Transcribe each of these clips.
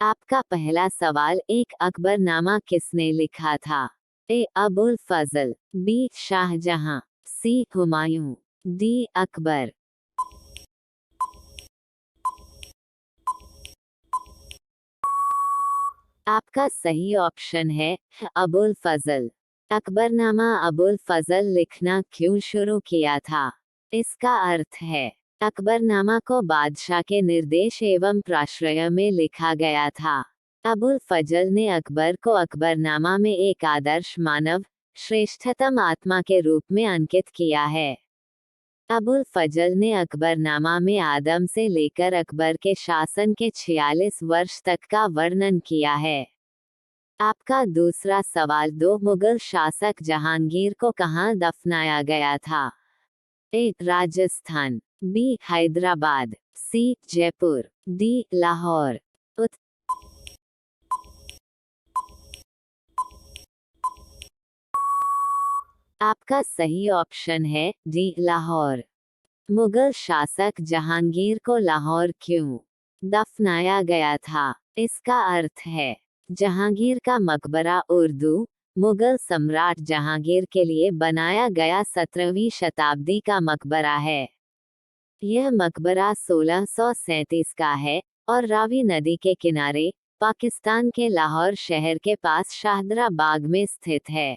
आपका पहला सवाल, एक अकबरनामा किसने लिखा था? ए अबुल फजल, बी शाहजहां, सी हुमायूं, डी अकबर। आपका सही ऑप्शन है अबुल फजल। अकबरनामा अबुल फजल लिखना क्यों शुरू किया था? इसका अर्थ है, अकबरनामा को बादशाह के निर्देश एवं प्राश्रय में लिखा गया था। अबुल फजल ने अकबर को अकबरनामा में एक आदर्श मानव, श्रेष्ठतम आत्मा के रूप में अंकित किया है। अबुल फजल ने अकबरनामा में आदम से लेकर अकबर के शासन के 46 वर्ष तक का वर्णन किया है। आपका दूसरा सवाल, दो मुगल शासक जहांगीर को कहाँ दफनाया गया था? ए राजस्थान, बी हैदराबाद, सी जयपुर, डी लाहौर। आपका सही ऑप्शन है डी लाहौर। मुगल शासक जहांगीर को लाहौर क्यों दफनाया गया था? इसका अर्थ है, जहांगीर का मकबरा उर्दू मुगल सम्राट जहांगीर के लिए बनाया गया 17वीं शताब्दी का मकबरा है। यह मकबरा 1637 का है और रावी नदी के किनारे पाकिस्तान के लाहौर शहर के पास शाहदरा बाग में स्थित है।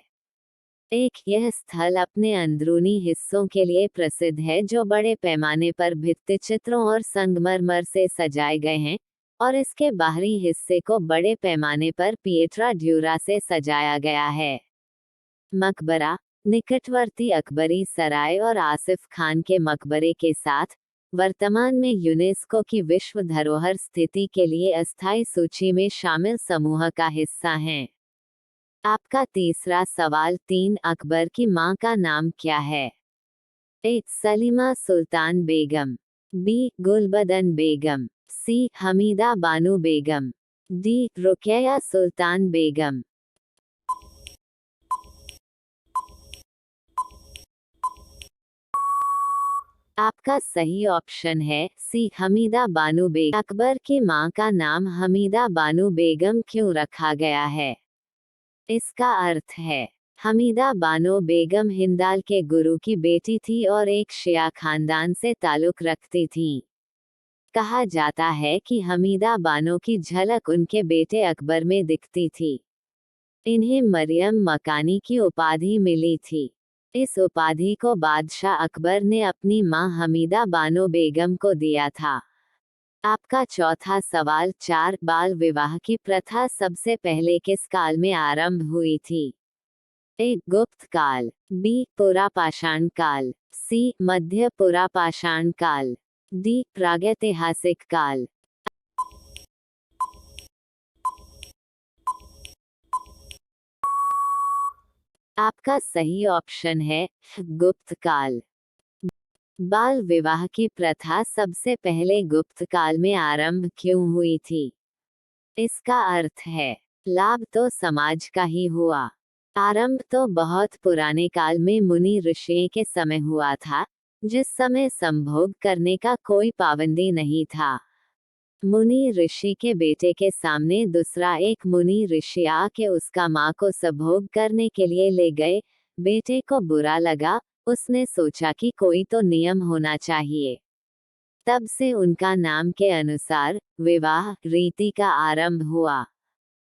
यह स्थल अपने अंदरूनी हिस्सों के लिए प्रसिद्ध है, जो बड़े पैमाने पर भित्तिचित्रों और संगमरमर से सजाए गए हैं, और इसके बाहरी हिस्से को बड़े पैमाने पर पिएट्रा ड्यूरा से सजाया गया है। मकबरा निकटवर्ती अकबरी सराय और आसिफ खान के मकबरे के साथ वर्तमान में यूनेस्को की विश्व धरोहर स्थिति के लिए अस्थायी सूची में शामिल समूह का हिस्सा हैं। आपका तीसरा सवाल, 3 अकबर की मां का नाम क्या है? ए सलीमा सुल्तान बेगम, बी गुलबदन बेगम, सी हमीदा बानो बेगम, डी रुकैया सुल्तान बेगम। आपका सही ऑप्शन है सी हमीदा बानो बेगम। अकबर की मां का नाम हमीदा बानो बेगम क्यों रखा गया है? इसका अर्थ है, हमीदा बानो बेगम हिंदाल के गुरु की बेटी थी और एक शिया खानदान से ताल्लुक रखती थी। कहा जाता है कि हमीदा बानो की झलक उनके बेटे अकबर में दिखती थी। इन्हें मरियम मकानी की उपाधि मिली थी। इस उपाधि को बादशाह अकबर ने अपनी मां हमीदा बानो बेगम को दिया था। आपका चौथा सवाल, 4 बाल विवाह की प्रथा सबसे पहले किस काल में आरंभ हुई थी? ए गुप्त काल, बी पुरापाषाण काल, सी मध्य पुरापाषाण काल, डी प्रागैतिहासिक काल। आपका सही ऑप्शन है गुप्त काल। बाल विवाह की प्रथा सबसे पहले गुप्त काल में आरंभ क्यों हुई थी? इसका अर्थ है, लाभ तो समाज का ही हुआ। आरंभ तो बहुत पुराने काल में मुनि ऋषि के समय हुआ था, जिस समय संभोग करने का कोई पाबंदी नहीं था। मुनि ऋषि के बेटे के सामने दूसरा एक मुनि ऋषि आके उसका माँ को संभोग करने के लिए ले गए। बेटे को बुरा लगा, उसने सोचा कि कोई तो नियम होना चाहिए। तब से उनका नाम के अनुसार विवाह रीति का आरंभ हुआ।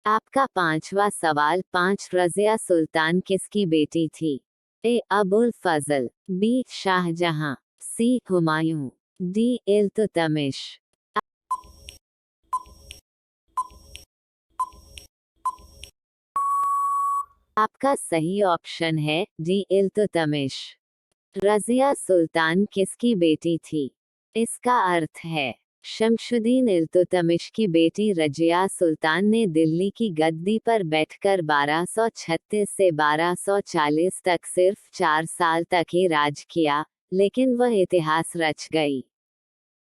आपका पांचवा सवाल, 5 रज़िया सुल्तान किसकी बेटी थी? ए अबुल फजल, बी शाहजहां, सी हुमायूं, डी इल्तुतमिश। आपका सही ऑप्शन है डी इल्तुतमिश। रज़िया सुल्तान किसकी बेटी थी? इसका अर्थ है, शमशुद्दीन इल्तुतमिश की बेटी रज़िया सुल्तान ने दिल्ली की गद्दी पर बैठकर 1236 से 1240 तक सिर्फ 4 साल तक ही राज किया, लेकिन वह इतिहास रच गई।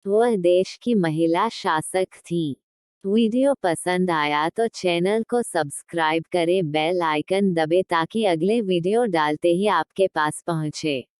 वह देश की महिला शासक थीं। वीडियो पसंद आया तो चैनल को सब्सक्राइब करें, बेल आइकन दबे ताकि अगले वीडियो डालते ही आपके पास पहुंचे।